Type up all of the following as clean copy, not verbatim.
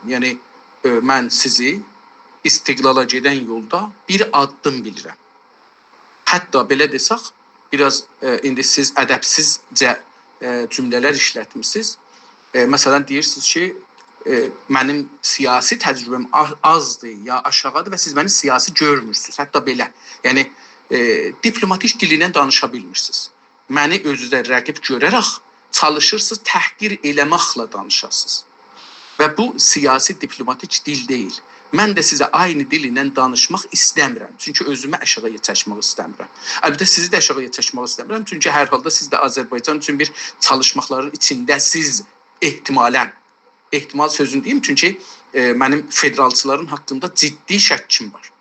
Yəni mən sizi istiqlala gedən yolda bir addım bilirəm. Hətta belə desək, biraz indi siz ədəbsizcə cümlələr işlətmisiniz. Məsələn deyirsiniz ki, mənim siyasi təcrübəm azdır ya aşağıdır və siz məni siyasi görmürsünüz. Hətta belə. Yəni diplomatik dilindən danışa bilmirsiniz. Məni özünüzə rəqib görərək çalışırsınız təhqir eləməklə danışasınız. Və bu siyasi diplomatik dil deyil. Mən də sizə aynı dil ilə danışmaq istəmirəm. Çünki özümü aşağıya çəkmək istəmirəm. Əlbəttə sizi də aşağıya çəkmək istəmirəm. Çünki hər halda siz də Azərbaycan üçün bir çalışmaqların içindəsiz ehtimal sözünü deyim. Çünki mənim federalçıların haqqında ciddi şəkkim var.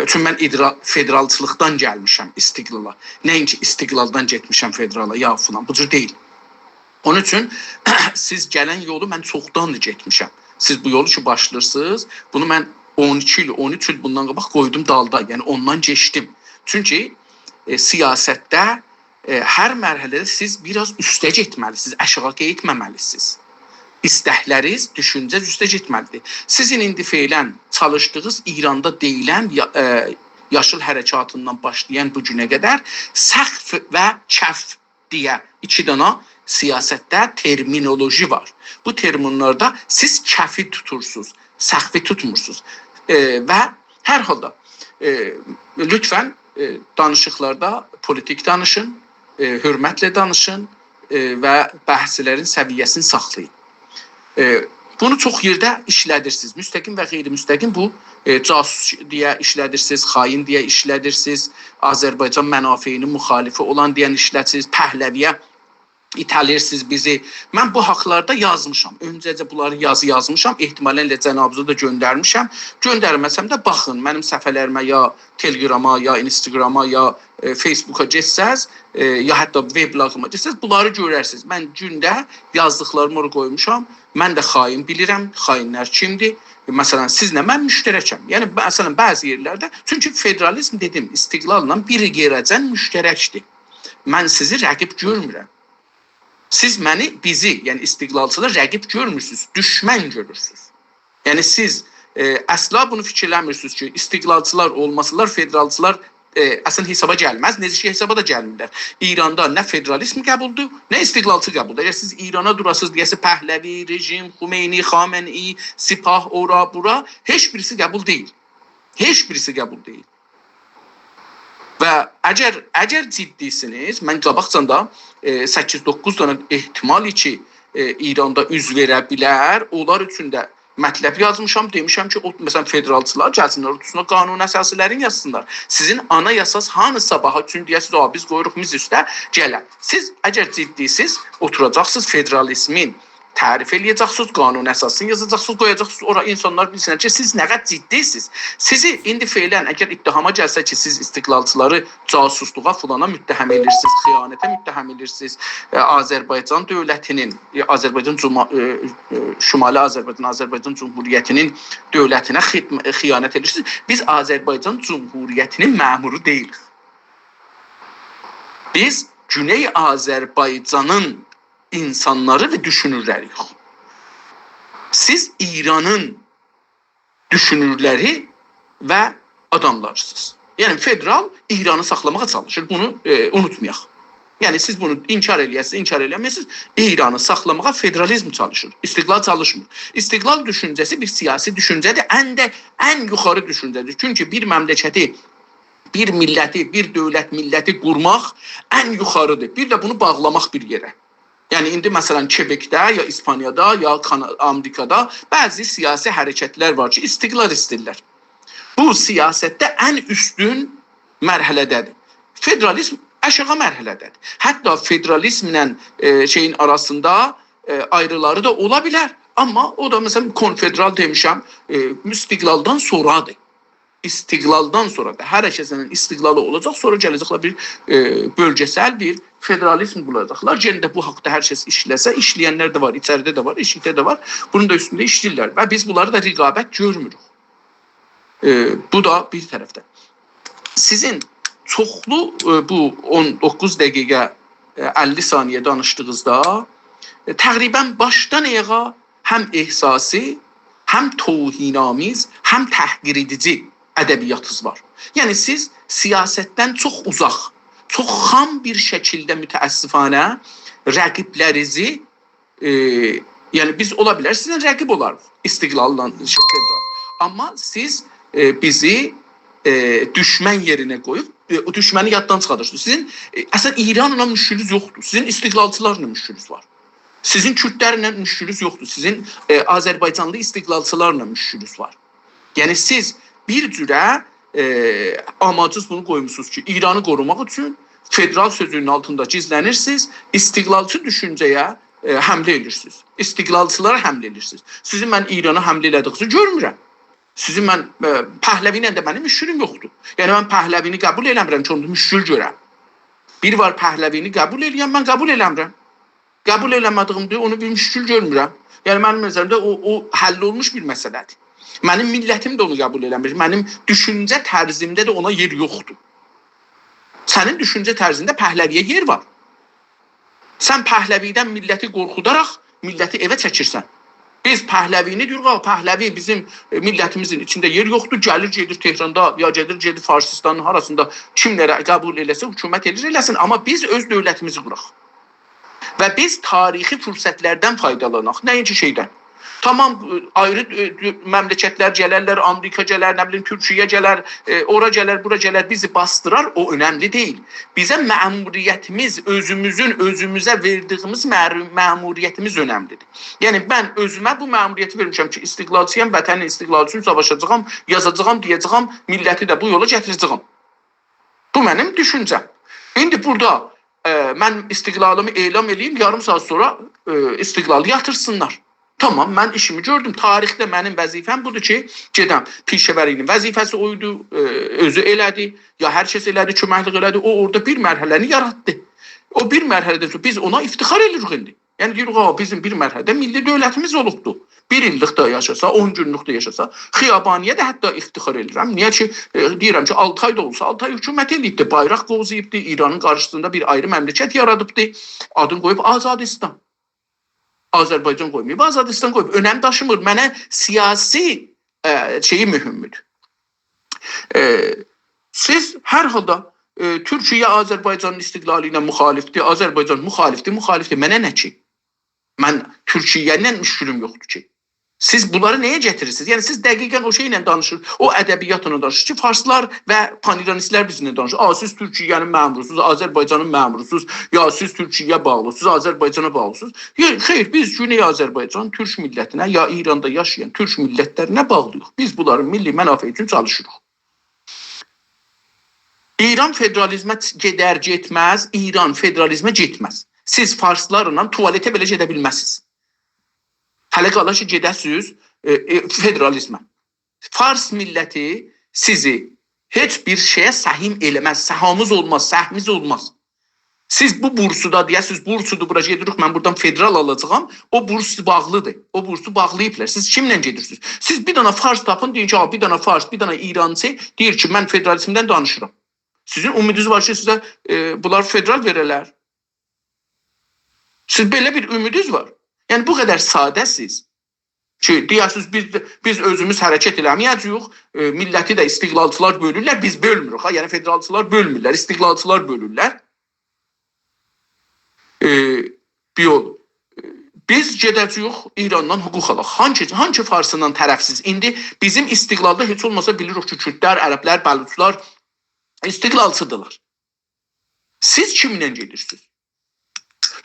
Çünki mən federalçılıqdan gəlmişəm istiqlala. Nəinki istiqlaldan getmişəm federala ya falan. Bu cür deyil. Onun üçün siz gələn yolu mən çoxdandır getmişəm. Siz bu yolu ki başlayırsınız, bunu mən 12 il, 13 il bundan qabaq qoydum dalda. Yəni ondan keçdim. Çünki siyasətdə hər mərhələdə siz biraz üstə getməlisiniz, aşağı getməməlisiniz. İstəkləriniz, düşüncə üstə getməlidir. Sizin indi feylən çalışdığınız İranda deyilən yaşıl hərəkatından başlayan bu günə qədər səqf və kəf deyə iki dənə siyasətdə terminoloji var. Bu terminlarda siz kəfi tutursunuz, səqfi tutmursunuz. Və hər halda lütfən danışıqlarda politik danışın, hörmətlə danışın və bəhslərin səviyyəsini saxlayın. Bunu çox yerdə işlədirsiniz. Müstəqim və qeyri-müstəqim bu casus deyə işlədirsiniz, xain deyə işlədirsiniz, Azərbaycan mənafeyinin müxalifi olan deyən işlədirsiniz, Pəhləviyə itəlirsiniz bizi. Mən bu haqlarda yazmışam. Öncəcə bunları yazmışam. Ehtimalən cənabınıza da göndərmişəm. Göndərməsəm də baxın, mənim səhifələrimə ya Telegrama, ya Instagrama, ya Facebooka getsəz, ya hətta webloguma getsəz, bunları görərsiniz. Mən gündə yazdıqlarımı oraya qoymuşam. Mən də xain bilirəm. Xainlər kimdir? Məsələn, sizlə mən müştərəkəm. Yəni, məsələn, bəzi yerlərdə, çünki federalizm dedim, istiqlalla bir yerəcən müştərəkdir. Mən sizi rəqib görmürəm. Siz bizi, yəni istiqlalçılar rəqib görmürsünüz, düşmən görürsünüz. Yəni siz əsla bunu fikirləmirsiniz ki, istiqlalçılar olmasalar, federalçılar əslən hesaba gəlməz. Necə ki, hesaba da gəlmirlər. İranda nə federalizm qəbuldur, nə istiqlalçı qəbuldur. Əgər siz İrana durasınız deyəsə Pəhləvi, rejim, Xumeyni, Xaməni, Sipah, ora, bura, heç birisi qəbul deyil. Heç birisi qəbul deyil. Və əgər ciddisiniz, mən qabaqcanda 8-9 dənə ehtimali ki, İranda üz verə bilər, onlar üçün də mətləb yazmışam, demişəm ki, məsələn, federalçılar gəlsinlər, ortasına qanun əsaslərini yazsınlar. Sizin ana yasas hanı sabaha üçün deyəsiniz, biz qoyuruq miz üstə gələn. Siz əgər ciddisiz, oturacaqsınız federalizmin tərif eləyəcəksiniz, qanun əsasını yazacaqsınız, qoyacaqsınız, ora insanlar bilsinlər ki, siz nə qədər ciddisiniz. Sizi indi feylən, əgər ittihama gəlsə ki, siz istiqlalçıları casusluğa fulana müttəhəm edirsiniz, xiyanətə müttəhəm edirsiniz, Azərbaycan dövlətinin, Şimali Azərbaycan Cumhuriyyətinin dövlətinə xiyanət edirsiniz. Biz Azərbaycan Cumhuriyyətinin məmuru deyilik. Biz Güney Azərbaycanın insanları və düşünürləri yox. Siz İranın düşünürləri və adamlarsınız. Yəni federal İranı saxlamağa çalışır. Bunu unutmayaq. Yəni siz bunu inkar eləyəsiniz, İranı saxlamağa federalizm çalışır. İstiqlal çalışmır. İstiqlal düşüncəsi bir siyasi düşüncədir. Ən yuxarı düşüncədir. Çünki bir məmləkəti, bir milləti, bir dövlət milləti qurmaq ən yuxarıdır. Bir də bunu bağlamaq bir yerə. Yəni indi məsələn Quebecdə, ya İspaniyada, ya Amerikada bəzi siyasi hərəkətlər var ki, istiqlal istəyirlər. Bu siyasətdə ən üstün mərhələdədir. Federalizm aşağı mərhələdədir. Hətta federalizmlə şeyin arasında ayrıları da ola bilər. Amma o da məsələn konfederal demişəm, istiqlaldan sonradır. İstiqlaldan sonra da hər kəsinin istiqlalı olacaq, sonra gələcəklər bir bölgəsəl bir federalizm bulacaqlar. Yenə də bu haqda hər kəs işləsə, işləyənlər də var, içəridə də var, eşikdə də var. Bunun da üstündə işləyirlər və biz bunları da rəqabət görmürük. Bu da bir tərəfdən. Sizin çoxlu bu 19 dəqiqə 50 saniyə danışdığınızda təqribən başdan ayağa həm ehsasi, həm tohinamiz, həm təhqir edici ədəbiyyatınız var. Yəni siz siyasətdən çox uzaq, çox xam bir şəkildə mütəəssifanə rəqiblərinizi yəni biz ola bilər sizin rəqib olarıq istiqlalla federal. Amma siz bizi düşmən yerinə qoyub o düşməni yaddan çıxardırsınız. Sizin əslən İranla müşkülünüz yoxdur. Sizin istiqlalçılarla müşkülünüz var. Sizin Kürdlərlə müşkülünüz yoxdur. Sizin Azərbaycanlı istiqlalçılarla müşkülünüz var. Yəni siz bir cürə amacınız bunu qoymusunuz ki, İranı qorumaq üçün federal sözünün altında gizlənirsiniz, istiqlalçı düşüncəyə həmlə edirsiniz. İstiqlalçılara həmlə edirsiniz. Sizin mən İrana həmlə elədiyinizi görmürəm. Sizin mən Pəhləvi ilə də mənim müşkülüm yoxdur. Yəni mən Pəhləvini qəbul eləmirəm ki, onu müşkül görəm. Bir var Pəhləvini qəbul eləyəm, mən qəbul eləmirəm. Qəbul eləmədiyimdə onu bir müşkül görmürəm. Yəni mənim nəzərimdə o həll olmuş bir məsələdir. Mənim millətim də onu qəbul eləmir. Mənim düşüncə tərzimdə də ona yer yoxdur. Sənin düşüncə tərzində Pəhləviyə yer var. Sən Pəhləvidən milləti qorxudaraq milləti evə çəkirsən. Biz Pəhləvini diyoruz, Pəhləvi bizim millətimizin içində yer yoxdur. Gəlir gedir Tehranda ya gedir Farsistanın arasında kimlərə qəbul eləsə, hökumət eləsin. Amma biz öz dövlətimizi quraq. Və biz tarixi fürsətlərdən faydalanaq. Nəinki şeydən. Tamam ayrı məmləkətlər gələrlər, Amerika gələr, nə bilim Türkiyə gələr, ora gələr, bura gələr, bizi bastırar, o önemli değil. Bizə məmuriyyətimiz, özümüzə verdiyimiz məmuriyyətimiz önemlidir. Yəni mən özümə bu məmuriyyəti vermişəm ki, istiqlalçıyam, vətənin istiqlalı üçün savaşacağam, yazacağam, deyəcəyəm, milləti də bu yola gətirəcəyəm. Bu mənim düşüncəm. İndi burada mən istiqlalımı elan edeyim, yarım saat sonra istiqlalı yatırsınlar. Tamam, mən işimi gördüm. Tarixdə mənim vəzifəm budur ki, gedəm. Pişəvərinin vəzifəsi oydu, özü elədi, ya hər kəs elədi, köməklik elədi. O orada bir mərhələni yaratdı. O bir mərhələdə biz ona iftixar edirik indi. Yəni deyirik, bizim bir mərhələdə milli dövlətimiz olubdu. Bir illik də yaşasa, 10 günlük də yaşasa, Xiyabaniyə də hətta iftixar edirəm. Niyə ki, deyirəm ki, 6 ay da olsa, 6 ay hökumət eləyibdi, bayraq qovzayıbdı, İranın qarşısında bir ayrı məmləkət yaradıbdı. Adını qoyub Azadistan. Azərbaycan qoymayıb, Azadistan qoyub. Önəm daşımır. Mənə siyasi şeyi mühümdür. Siz hər halda Türkiyə Azərbaycanın istiqlalı ilə müxalifdir, Azərbaycan müxalifdir. Mənə nə ki? Mən Türkiyə ilə müşkülüm yoxdur ki. Siz bunları nəyə gətirirsiniz? Yəni siz dəqiqən o şeylə danışır, o ədəbiyyatla danışır ki, farslar və paniranistlər bizimlə danışır. Siz Türkiyənin məmurusunuz, Azərbaycanın məmurusunuz, ya siz Türkiyəyə bağlısınız, Azərbaycana bağlısınız. Xeyr, biz Güney Azərbaycan Türk millətinə, ya İranda yaşayan Türk millətlərinə bağlıyıq. Biz bunların milli mənafe üçün çalışırıq. İran federalizmə gedər, getməz, İran federalizmə getməz. Siz farslarla tuvaletə belə gedə bilməzsiniz. Hələ qala ki, gedəsiniz federalizmə. Fars milləti sizi heç bir şeyə səhim eləməz. Səhamız olmaz, səhmiz olmaz. Siz bu bursuda deyəsiniz, bursudur, bura gedirik, mən buradan federal alacağam. O burs bağlıdır. O bursu bağlayıblar. Siz kimlə gedirsiniz? Siz bir dana Fars tapın, deyin ki, bir dana Fars, bir dana İrancı deyir ki, mən federalizmdən danışıram. Sizin ümidiniz var ki, sizə bunlar federal verələr. Siz belə bir ümidiniz var. Yəni bu qədər sadəsiz ki, deyəsiniz biz özümüz hərəkət eləməyəcəyik, milləti də istiqlalçılar bölürlər, biz bölmürük. Yəni federalçılar bölmürlər, istiqlalçılar bölürlər. Biz gedəcəyik İrandan hüquq alaq. Hangi farsından tərəfsiz? İndi bizim istiqlalda heç olmasa bilirik ki, Kürdlər, Ərəblər, Bəluçlar istiqlalçıdırlar. Siz kimlə gedirsiniz?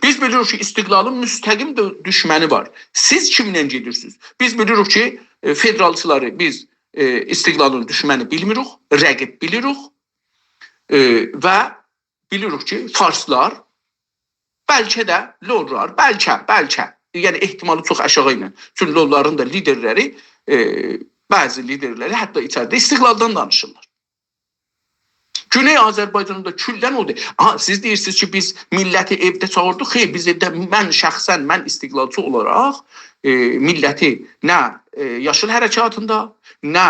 Biz bilirik ki, istiqlalın müstəqim düşməni var. Siz kimlə gedirsiniz? Biz bilirik ki, federalçıları biz istiqlalın düşməni bilmirik, rəqib bilirik və bilirik ki, farslar, bəlkə də lorlar, bəlkə, yəni ehtimalı çox aşağı ilə. Çünki lorların da liderləri, bəzi liderləri hətta içəridə istiqlaldan danışırlar. Güney Azərbaycanında küllən odur. Siz deyirsiniz ki, biz milləti evdə çağırdıq. Xeyr, biz evdə, mən istiqlalçı olaraq milləti nə yaşıl hərəkatında, nə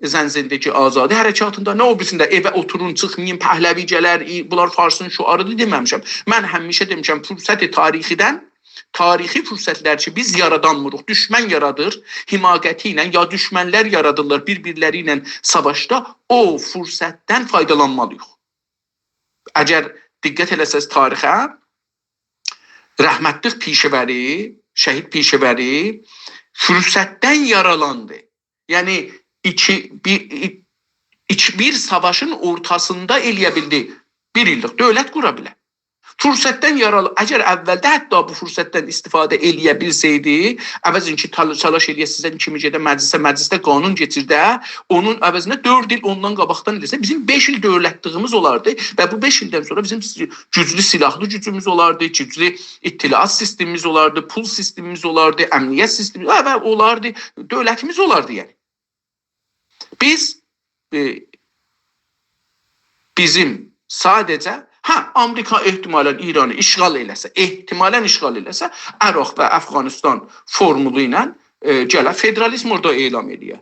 Zənzindəki azadi hərəkatında, nə o birisində evə oturun, çıxmayın, Pəhləvi gələr, bunlar Farsın şüarıdır deməmişəm. Mən həmişə demişəm, fürsəti tarixidən tarixi fürsətlər ki biz yaradanmırıq, düşmən yaradır, himayəti ilə ya düşmənlər yaradırlar bir-birləri ilə savaşda, o fürsətdən faydalanmalıyıq. Əgər diqqət eləsəz tarixə, rəhmətlik pişəvəri, şəhid pişəvəri fürsətdən yaralandı. Yəni bir savaşın ortasında eləyə bildi. Bir illik dövlət qura bilər. Fürsətdən yaralı. Əgər əvvəldə hətta bu fürsətdən istifadə eləyə bilsəydi, əvəzin ki talaş eləyə sizdən kimi gedə məclisə qanun keçirdə, onun əvəzinə 4 il ondan qabaqdan eləsə, bizim 5 il dövlətliyimiz olardı və bu 5 ildən sonra bizim güclü silahlı gücümüz olardı, güclü ittilaat sistemimiz olardı, pul sistemimiz olardı, əmniyyət sistemimiz olardı, dövlətimiz olardı yəni. Bizim sadəcə Amerika ehtimalən İranı işğal eləsə, Əraq və Əfqanistan formulu ilə gələ federalizm orada elan edir.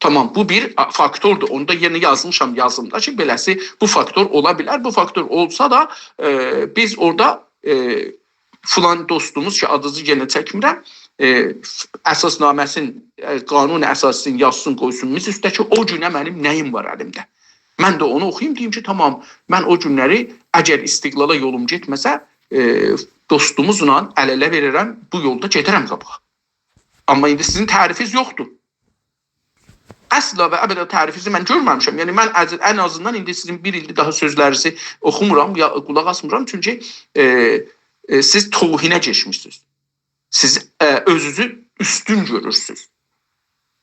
Tamam, bu bir faktordur. Onu da yeni yazımda ki, beləsi bu faktor ola bilər. Bu faktor olsa da biz orada filan dostumuz ki, adınızı yenə çəkmirəm, əsasnaməsin, qanun əsasını yazsın, qoysun mis üstəki o günə mənim nəyim var əlimdə. Mən də onu oxuyayım, deyim ki, tamam, mən o günləri əgər istiqlala yolum getməsə, dostumuzla əl-ələ verirəm, bu yolda gedərəm qabağa. Amma indi sizin tərifiniz yoxdur. Əsla və əbədə tərifinizi mən görməmişəm. Yəni, mən ən azından indi sizin bir ildir daha sözlərinizi oxumuram, ya qulaq asmıram, çünki siz tohinə geçmişsiniz. Siz özünüzü üstün görürsünüz.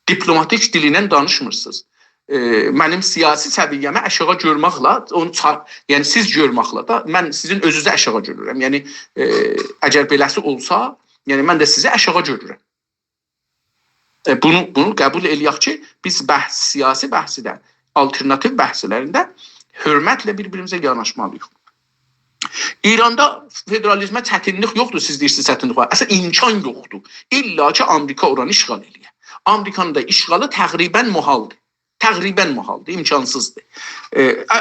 Diplomatik dilindən danışmırsınız. Mənim siyasi səviyyəmə aşağı görməklə, yəni siz görməklə da mən sizin özünüzü aşağı görürəm. Yəni əgər beləsi olsa, yəni mən də sizi aşağı görürəm. Bunu qəbul eləyək ki, biz siyasi bəhsdə, alternativ bəhslərində hörmətlə bir-birimizə yanaşmalıyıq. İranda federalizmə çətinlik yoxdur, siz deyirsiniz çətinlik var. Əslində imkan yoxdur. İlla ki Amerika oranı işğal eləyir. Amerikanın da işğalı təqribən muhaldır. Təqribən muhaldır, imkansızdır.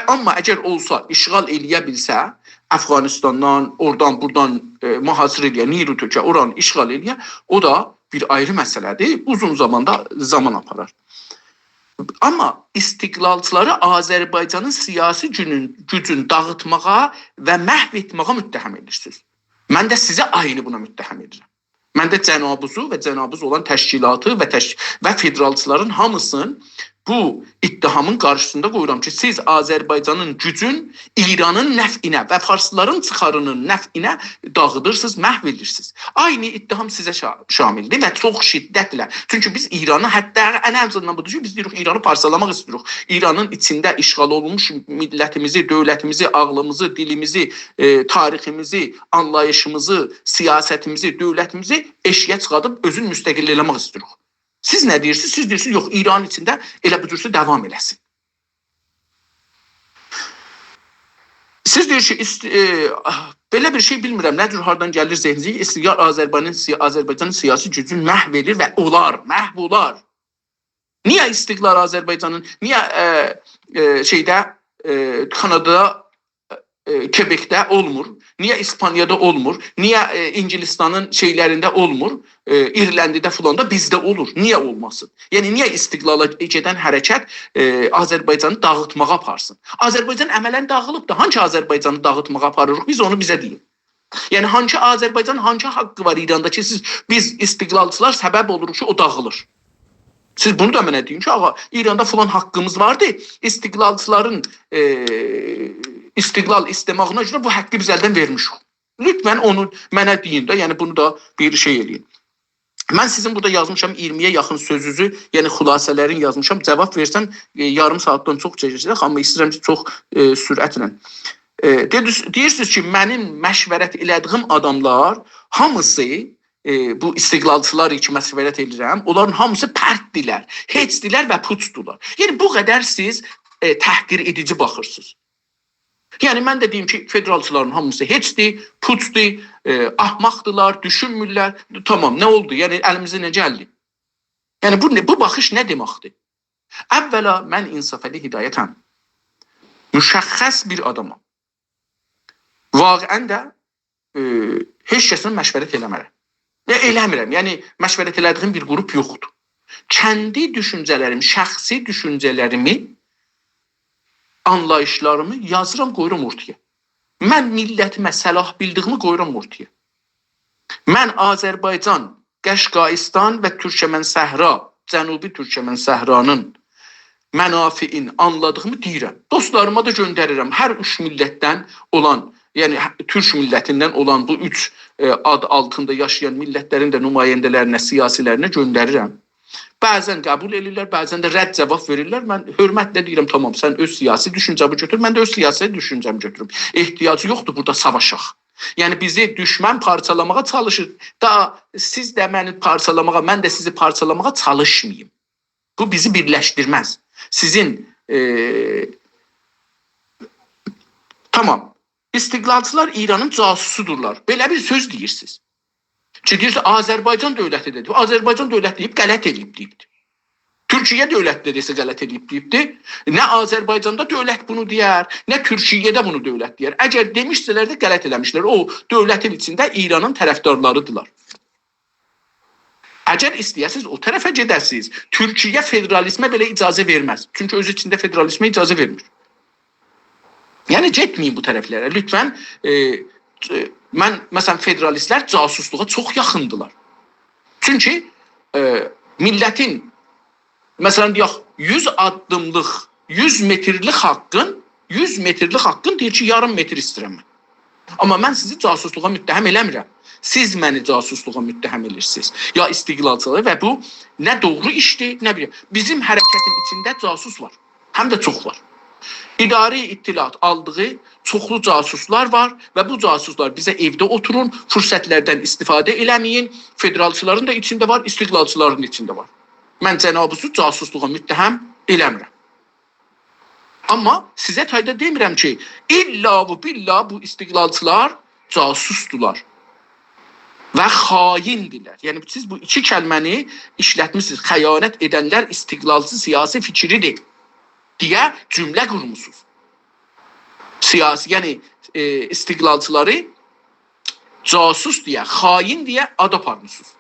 Amma əgər olsa, işğal eləyə bilsə, Əfqanistandan, oradan, buradan mühasir eləyə, Niru tökə, oranı işğal eləyə, o da bir ayrı məsələdir, uzun zamanda zaman aparar. Amma istiqlalçıları Azərbaycanın siyasi gücünü dağıtmağa və məhv etməyə müttəhəm edirsiniz. Mən də sizə aynı buna müttəhəm edirəm. Mən də cənabüzü və cənabüz olan təşkilatı və federalçıların hamısını bu ittihamın qarşısında qoyuram ki, siz Azərbaycanın gücün İranın nəfinə və farsların çıxarının nəfinə dağıdırsınız, məhv edirsiniz. Aynı ittiham sizə şamildir və çox şiddətlə. Çünki biz İranı, hətta ən azından budur ki, biz deyirik İranı parsalamaq istiyoruz. İranın içində işğal olunmuş millətimizi, dövlətimizi, ağlımızı, dilimizi, tariximizi, anlayışımızı, siyasətimizi, dövlətimizi eşiyə çıxadıb özün müstəqil eləmək istiyoruz. Siz nə deyirsiniz? Siz deyirsiniz, yox, İran içində elə bu cürsə davam eləsin. Siz deyirsiniz, belə bir şey bilmirəm, nə cür hardan gəlir zehnici, istiqlal Azərbaycanın siyasi gücünü məhv edir və məhv olar. Niyə istiqlal Azərbaycanın, niyə Kanadada, Quebecdə olmur, niyə İspaniyada olmur, niyə İngilistanın şeylərində olmur, İrlandidə fulanda bizdə olur, niyə olmasın? Yəni, niyə istiqlala gedən hərəkət Azərbaycanı dağıtmağa aparsın? Azərbaycan əmələn dağılıb da, hangi Azərbaycanı dağıtmağa aparırıq, biz onu bizə deyin. Yəni, hangi Azərbaycan, hangi haqqı var İranda ki, biz istiqlalçılar səbəb oluruq ki, o dağılır. Siz bunu da mənə deyin ki, İranda filan haqqımız vardı, istiqlalçıların istiqlal istemağına görə bu haqqı biz əldən vermişik. Lütfən onu mənə deyin də, yəni bunu da bir şey eləyin. Mən sizin burada yazmışam 20-yə yaxın sözünüzü, yəni xülasələrin yazmışam, cavab versəm yarım saatdan çox çəkəcək, amma istəyirəm ki, çox sürətlə. Deyirsiniz ki, mənim məşvərət elədiyim adamlar hamısı, bu istiqlalçılar ki, məşvərət edirəm, onların hamısı pərtdilər, heçdilər və puçdular. Yəni, bu qədər siz təhqir edici baxırsınız. Yəni, mən də deyim ki, federalçıların hamısı heçdir, puçdur, ahmaqdılar, düşünmürlər. Tamam, nə oldu? Yəni, əlimizə nə gəldi? Yəni, bu baxış nə deməkdir? Əvvəla, mən İnsafəli Hidayətəm. Müşəxəs bir adamam. Vaqən də heç kəslə məşvərət eləmərəm. Eləmirəm. Yəni məşvərət elədiyim bir qrup yoxdur. Kəndi düşüncələrimi, şəxsi düşüncələrimi, anlayışlarımı yazıram, qoyuram ortaya. Mən millətimə səlah bildiyimi qoyuram ortaya. Mən Azərbaycan, Qəşqaistan və Türkmən Səhra, Cənubi Türkmən Səhranın mənafiin anladığımı deyirəm. Dostlarıma da göndərirəm. Hər üç millətdən olan, yəni Türk millətindən olan bu üç ad altında yaşayan millətlərin də nümayəndələrinə, siyasilərinə göndərirəm. Bəzən qəbul edirlər, bəzən də rədd cavab verirlər. Mən hörmətlə deyirəm, tamam, sən öz siyasi düşüncəni götür, mən də öz siyasi düşüncəmi götürüm. Ehtiyacı yoxdur burada savaşaq. Yəni bizi düşmən parçalamağa çalışır. Da siz də məni parçalamağa, mən də sizi parçalamağa çalışmayayım. Bu bizi birləşdirməz. Sizin tamam, istiqlalçılar İranın casusudurlar. Belə bir söz deyirsiniz. Ki deyirsə Azərbaycan dövləti dedi. Azərbaycan dövləti deyib qələt edib deyibdi. Türkiyə dövləti desə qələt edib deyibdi. Nə Azərbaycanda dövlət bunu deyər, nə Türkiyədə bunu dövlət deyər. Əgər demişsələr də qələt eləmişlər. O dövlətin içində İranın tərəfdarlarıdırlar. Əgər istəyəsiniz o tərəfə gedəsiniz. Türkiyə federalizmə belə icazə verməz. Çünki özü içində federalizmə icazə vermir. Yəni getməyin bu tərəflərə. Lütfən mən məsələn federalistlər casusluğa çox yaxındılar. Çünki millətin məsələn deyək 100 addımlıq, 100 metrlik haqqın deyir ki, yarım metr istəyirəm mən. Amma mən sizi casusluğa müttəhəm eləmirəm. Siz məni casusluğa müttəhəm edirsiniz. Ya istiqlalçılığı və bu nə doğru işdir, nə bilirəm. Bizim hərəkətin içində casus var. Həm də çox var. İdari ittilat aldığı çoxlu casuslar var və bu casuslar bizə evdə oturun, fürsətlərdən istifadə eləməyin. Federalçıların da içində var, istiqlalçıların içində var. Mən cənabüsü casusluğa müttəhəm eləmirəm. Amma sizə tayda demirəm ki, illa bu istiqlalçılar casusdular və xaindirlər. Yəni siz bu iki kəlməni işlətmişsiniz. Xəyanət edənlər istiqlalçı siyasi fikridir deyə cümlə qurmusunuz. Siyasi, yəni istiqlalçıları casus deyə, xain deyə ad aparmışsınız.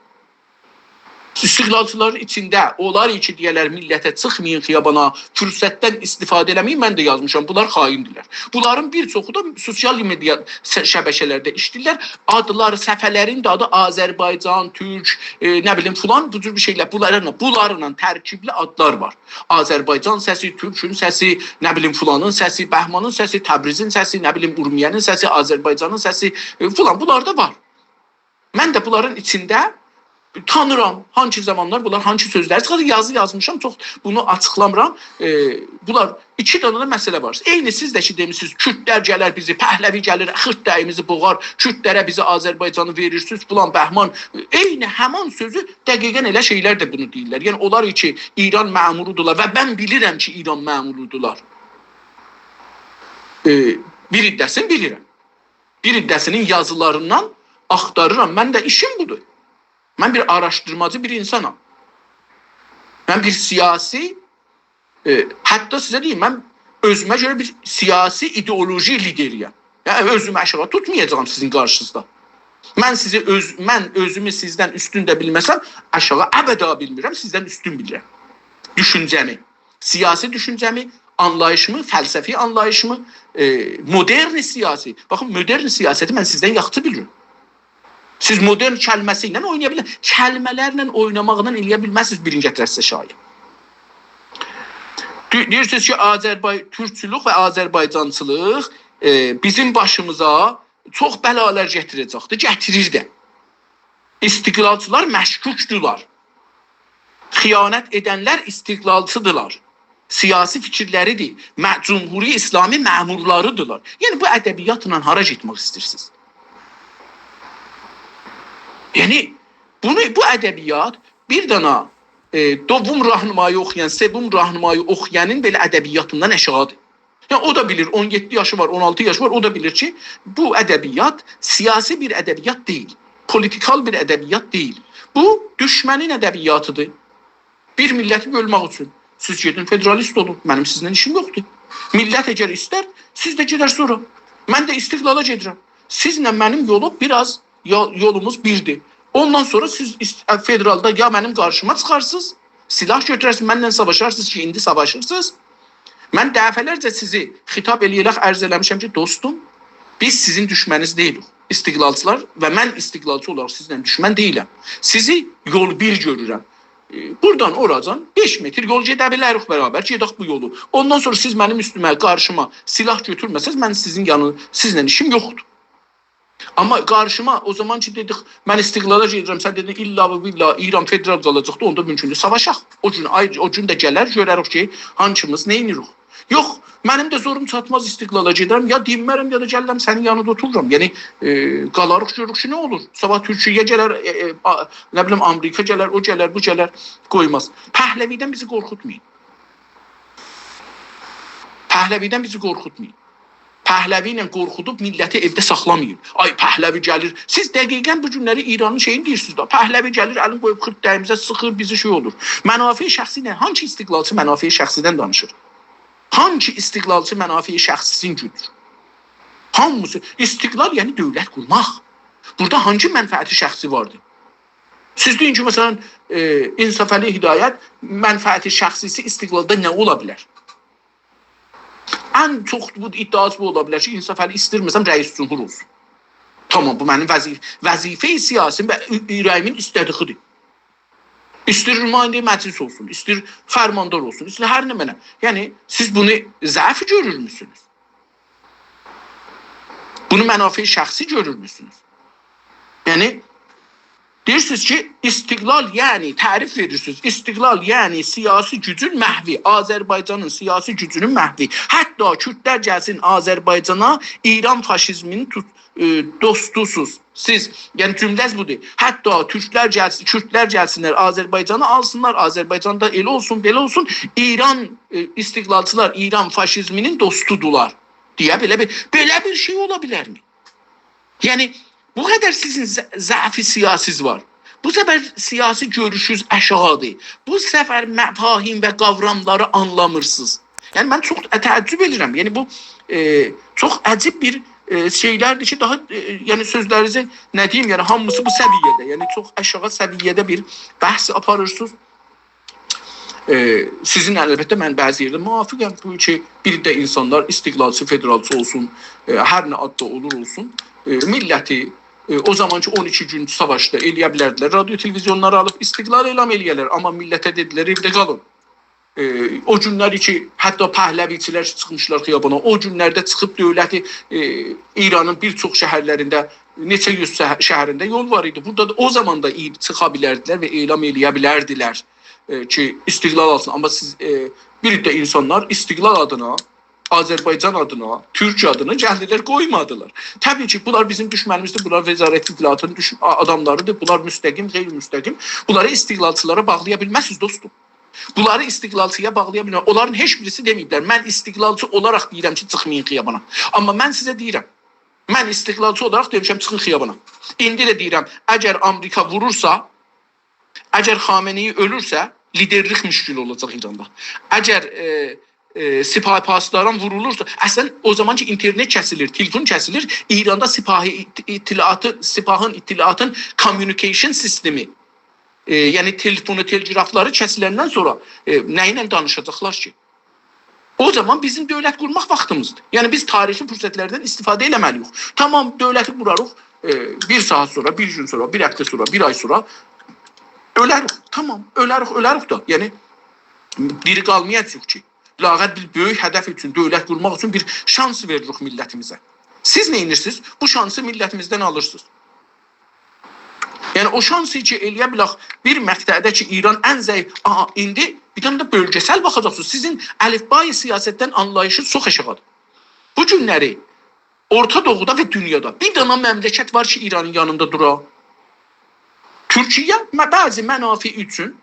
İstiqlalçıların içində onlar ki deyərlər millətə çıxmayın xiyabana, fürsətdən istifadə eləməyin, mən də yazmışam. Bunlar xaindirlər. Bunların bir çoxu da sosial media şəbəkələrdə işləyirlər. Adları, səfələrin də adı Azərbaycan, Türk, nə bilim filan bu cür bir şeylər. Bunlarla tərkibli adlar var. Azərbaycan səsi, Türkün səsi, nə bilim filanın səsi, Bəhmanın səsi, Təbrizin səsi, nə bilim Urmiyənin səsi, Azərbaycanın səsi filan. Bunlar da var. Mən də bunların içində tanıram, hangi zamanlar bunlar, hangi sözləri çıxarır, yazı yazmışam, çox bunu açıqlamıram. Bunlar iki dənə də məsələ var. Eyni siz də ki demişsiniz, Kürdlər gələr bizi, Pəhləvi gəlir, xırt dəyimizi boğar, Kürdlərə bizi Azərbaycanı verirsiniz, filan Bəhman. Eyni həman sözü dəqiqən elə şeylər də bunu deyirlər. Yəni onlar ki İran məmurudular və mən bilirəm ki İran məmurudular. Bir iddəsini bilirəm. Bir iddəsinin yazılarından axtarıram. Mən də işim budur. Mən bir araşdırmacı bir insanam. Mən bir siyasi, hətta sizə deyim, mən özümə görə bir siyasi ideoloji lideriyəm. Yəni özümü aşağı tutmayacağam sizin qarşınızda. Mən özümü sizdən üstün də bilməsəm, aşağı əbədə bilmirəm, sizdən üstün bilirəm. Düşüncəmi, siyasi düşüncəmi, anlayışımı, fəlsəfi anlayışımı, modern siyasi. Baxın, modern siyasəti mən sizdən yaxşı bilirəm. Siz modern kəlməsi ilə oynaya bilirsiniz. Kəlmələrlə oynamaqla eləyə bilməzsiniz birinci ətrəsdə şair. Deyirsiniz ki, Türkçülük və Azərbaycançılıq bizim başımıza çox bəlalar gətirəcəkdir. Gətirir də. İstiqlalçılar məşkukdular. Xiyanət edənlər istiqlalçıdırlar. Siyasi fikirləridir. Cumhuri İslami məmurlarıdırlar. Yəni bu ədəbiyyatla hara getmək istəyirsiniz? Yəni bu ədəbiyyat bir dana Dovum Rahnumayı oxuyan, Sevum Rahnumayı oxuyanın belə ədəbiyyatından aşağıdır. Yəni o da bilir, 17 yaşı var, 16 yaşı var, o da bilir ki, bu ədəbiyyat siyasi bir ədəbiyyat deyil, politikal bir ədəbiyyat deyil. Bu düşmənin ədəbiyyatıdır. Bir milləti bölmək üçün. Siz gedin federalist olun, mənim sizinlə işim yoxdur. Millət əgər istər, siz də gedər sonra. Mən də istiqlala gedirəm. Sizlə mənim yolum biraz yolumuz birdir. Ondan sonra siz federalda ya mənim qarşıma çıxarsınız, silah götürərsiniz, mənlə savaşarsınız ki, indi savaşırsınız. Mən dəfələrcə sizi xitab eləyərək ərz eləmişəm ki, dostum, biz sizin düşməniniz deyilik, istiqlalçılar və mən istiqlalçı olaraq sizlə düşmən deyiləm. Sizi yol bir görürəm. Buradan oradan 5 metr yol gedə bilərik bərabər, gedək bu yolu. Ondan sonra siz mənim üstümə, qarşıma silah götürməsəz, mən sizin sizlə işim yoxdur. Amma qarşıma o zaman ki dedik, mən istiqlala gedirəm, sən dedin illa və billah İran federal qalacaqdı, onda mümkündür savaşaq. O gün də gələr, görərik ki, hansımız nə edirik. Yox, mənim də zorum çatmaz istiqlala gedirəm, ya dinmərəm, ya da gəlirəm sənin yanında otururam. Yəni qalarıq, görürük ki, nə olur? Sabah Türkiyə gələr, nə bilim Amerika gələr, o gələr, bu gələr, qoymaz. Pəhləvidən bizi qorxutmayın. Pəhləvidən bizi qorxutmayın. Pəhləvi ilə qorxudub milləti evdə saxlamayın. Ay Pəhləvi gəlir. Siz dəqiqən bu günləri İranın şeyini deyirsiniz da. Pəhləvi gəlir, əlin qoyub xırt dəyimizə sıxır, bizi şey olur. Mənafi şəxsi ilə, hangi istiqlalçı mənafi şəxsidən danışır? Hangi istiqlalçı mənafi şəxsisin güdür? Hamısı istiqlal yəni dövlət qurmaq. Burada hangi mənfəəti şəxsi vardır? Siz deyin ki, məsələn, İnsaf Əli Hidayət mənfəəti şəxsisi istiqlalda nə ola bilər? Ən çox bu iddiası bu ola bilər ki, İnsaf Əli istirməsəm rəis cümhur olsun. Tamam, bu mənim vəzifə-i siyasi və ürəyimin istədiyidir. İstir nümayəndə məclis olsun, istir fərmandar olsun, istir hər nə mənə. Yəni, siz bunu zəif görür müsünüz? Bunu mənafi şəxsi görür müsünüz? Yəni, deyirsiniz ki, istiqlal yəni, tərif verirsiniz, istiqlal yəni siyasi gücün məhvi, Azərbaycanın siyasi gücünün məhvi. Hətta Kürdlər gəlsin Azərbaycana, İran faşizminin dostusuz. Siz, yəni cümləz budur. Hətta Türklər gəlsin, Kürdlər gəlsinlər Azərbaycana, alsınlar, Azərbaycanda elə olsun, belə olsun, İran istiqlalçılar, İran faşizminin dostudular. Deyə belə bir şey ola bilərmi? Yəni, bu qədər sizin zəfi siyasiniz var. Bu səfər siyasi görüşünüz aşağıdır. Bu səfər məfahim və qavramları anlamırsınız. Yəni, mən çox təəccüb edirəm. Yəni, bu çox əcib bir şeylərdir ki, daha yəni sözlərinizi nə deyim, yəni hamısı bu səviyyədə, yəni çox aşağı səviyyədə bir bəhs aparırsınız. Sizin əlbəttə mən bəzi yerdə müvafiqəm bu ki, bir də insanlar istiqlalçı, federalçı olsun, hər nə adda olur olsun, milləti o zamanki 12 gün savaşda eləyə bilərdilər, radio televizyonları alıb istiqlal elam eləyərlər, amma millətə dedilər evdə qalın. O günləri ki, hətta pəhləviçilər çıxmışlar xiyabana, o günlərdə çıxıb dövləti İranın bir çox şəhərlərində, neçə yüz şəhərində yol var idi. Burada da o zaman da çıxa bilərdilər və elam eləyə bilərdilər ki, istiqlal alsın. Amma siz bir də insanlar istiqlal adına, Azərbaycan adına, Türkiyə adına gəldilər, qoymadılar. Təbii ki, bunlar bizim düşmənimizdir, bunlar vəzarət iqtidarının adamlarıdır, bunlar müstəqim, qeyri-müstəqim. Bunları istiqlalçılara bağlaya bilməzsiniz, dostum. Bunları istiqlalçıya bağlaya bilməm. Onların heç birisi deməyiblər. Mən istiqlalçı olaraq deyirəm ki, çıxmayın xiyabana. Amma mən sizə deyirəm, mən istiqlalçı olaraq demişəm, çıxın xiyabana. İndi də deyirəm, əgər Amerika vurursa, əgər Xameneyi ölürsə, liderlik müşkül olacaq İranda. Əgər sipahi pasdaran vurulursa, əslən o zaman ki internet kəsilir, telefon kəsilir, İranda sipahın ittilatın communication sistemi, yəni telefonu, telgrafları kəsiləndən sonra nə ilə danışacaqlar ki? O zaman bizim dövlət qurmaq vaxtımızdır. Yəni biz tarixi fürsətlərdən istifadə eləməliyik. Tamam, dövləti qurarıq, bir saat sonra, bir gün sonra, bir həftə sonra, bir ay sonra ölərik. Tamam, ölərik da. Yəni diri qalmayacaq ki, lağət bir böyük hədəf üçün, dövlət qurmaq üçün bir şans veririk millətimizə. Siz nə edirsiniz? Bu şansı millətimizdən alırsınız. Yəni o şansı ki, eləyə bilək bir məqtədə ki, İran ən zəif, indi bir dənə də bölgəsəl baxacaqsınız. Sizin əlifbai siyasətdən anlayışı çox aşağıdır. Bu günləri Orta Doğuda və dünyada bir dənə məmləkət var ki, İranın yanında dura. Türkiyə bəzi mənafi üçün,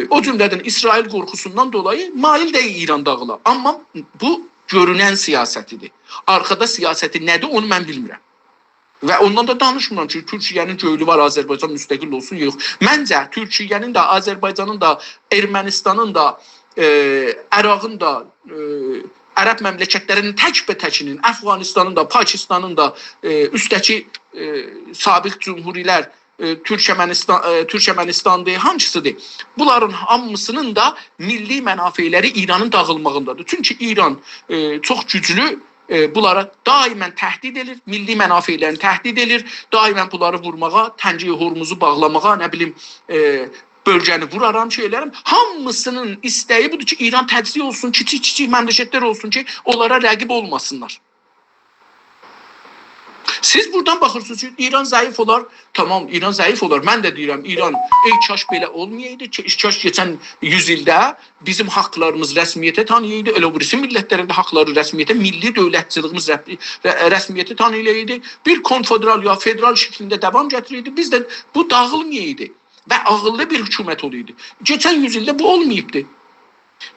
o cümlədən İsrail qorxusundan dolayı mail deyil İran dağıla. Amma bu görünən siyasətidir. Arkada siyasəti nədir, onu mən bilmirəm. Və ondan da danışmıram ki, Türkiyənin göylü var, Azərbaycan müstəqil olsun, yox. Məncə Türkiyənin də, Azərbaycanın da, Ermənistanın da, Ərağın da, ərəb məmləkətlərinin tək-bətəkinin, Əfqanistanın da, Pakistanın da üstəki sabiq cümhurilər Türkmenistan'dır, hamısıdır. Bunların hamısının da milli mənafeləri İranın dağılmağındadır. Çünki İran çox güclü, bunlara daimən təhdid edir, milli mənafelerini təhdid edir, daimən bunları vurmağa, Təncəyi Hormuzu bağlamağa, nə bilim, bölgəni vuraram, şeylərim. Hamısının istəyi budur ki, İran təcziyə olsun, kiçik məmləkətlər olsun ki, onlara rəqib olmasınlar. Siz buradan baxırsınız ki, İran zəif olar. Tamam, İran zəif olar. Mən də deyirəm, İran, kaş belə olmayaydı. Kaş keçən 100 ildə bizim haqlarımız rəsmiyyətə tanıyaydı. Elə birisi millətlərin də haqları rəsmiyyətə, milli dövlətçiliyimiz rəsmiyyətə tanıyaydı. Bir konfederal ya federal şəklində davam gətirirdi. Biz də bu dağılmayaydı və ağıllı bir hökumət olaydı. Keçən 100 ildə bu olmayıbdı.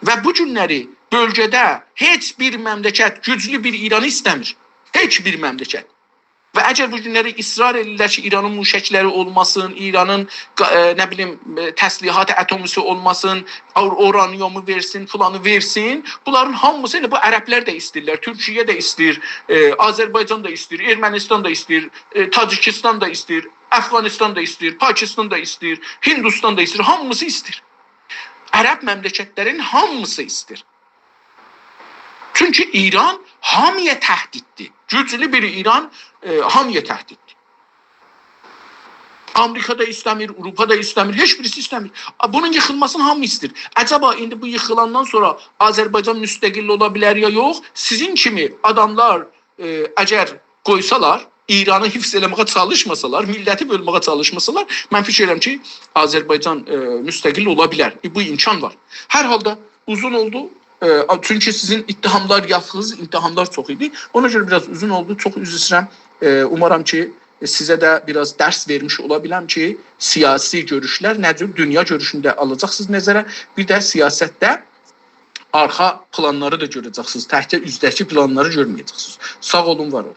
Və bu günləri bölgədə heç bir məmləkət güclü bir İranı istəmir. Heç bir məmləkət. Və əgər bu günləri israr edirlər ki, İranın müşəkləri olmasın, İranın nə bilim təslihat atomisi olmasın, uranyumu versin, filanı versin, bunların hamısı elə bu ərəblər də istəyirlər, Türkiyə də istəyir, Azərbaycan da istəyir, Ermənistan da istəyir, Tacikistan da istəyir, Əfqanistan da istəyir, Pakistan da istəyir, Hindistan da istəyir, hamısı istəyir. Ərəb məmləkətlərin hamısı istəyir. Çünki İran hamıya təhdiddir. Güclü bir İran hamıya təhdiddir. Amerika da istəmir, Avropa da istəmir, heç birisi istəmir. Bunun yıxılmasını hamı istəyir. Əcəba indi bu yıxılandan sonra Azərbaycan müstəqil ola bilər ya yox? Sizin kimi adamlar əgər qoysalar, İranı hifz eləməyə çalışmasalar, milləti bölməyə çalışmasalar, mən fikir edirəm ki, Azərbaycan müstəqil ola bilər. Bu imkan var. Hər halda uzun oldu. Çünki sizin ittihamlar yaxız, ittihamlar çox idi. Ona görə biraz uzun oldu. Çox üzr istəyirəm. Umarım ki, sizə də biraz dərs vermiş ola biləm ki, siyasi görüşlər nədir? Dünya görüşündə alacaqsınız nəzərə. Bir də siyasətdə arxa planları da görəcəksiniz. Təkcə üzdəki planları görməyəcəksiniz. Sağ olun, var olun.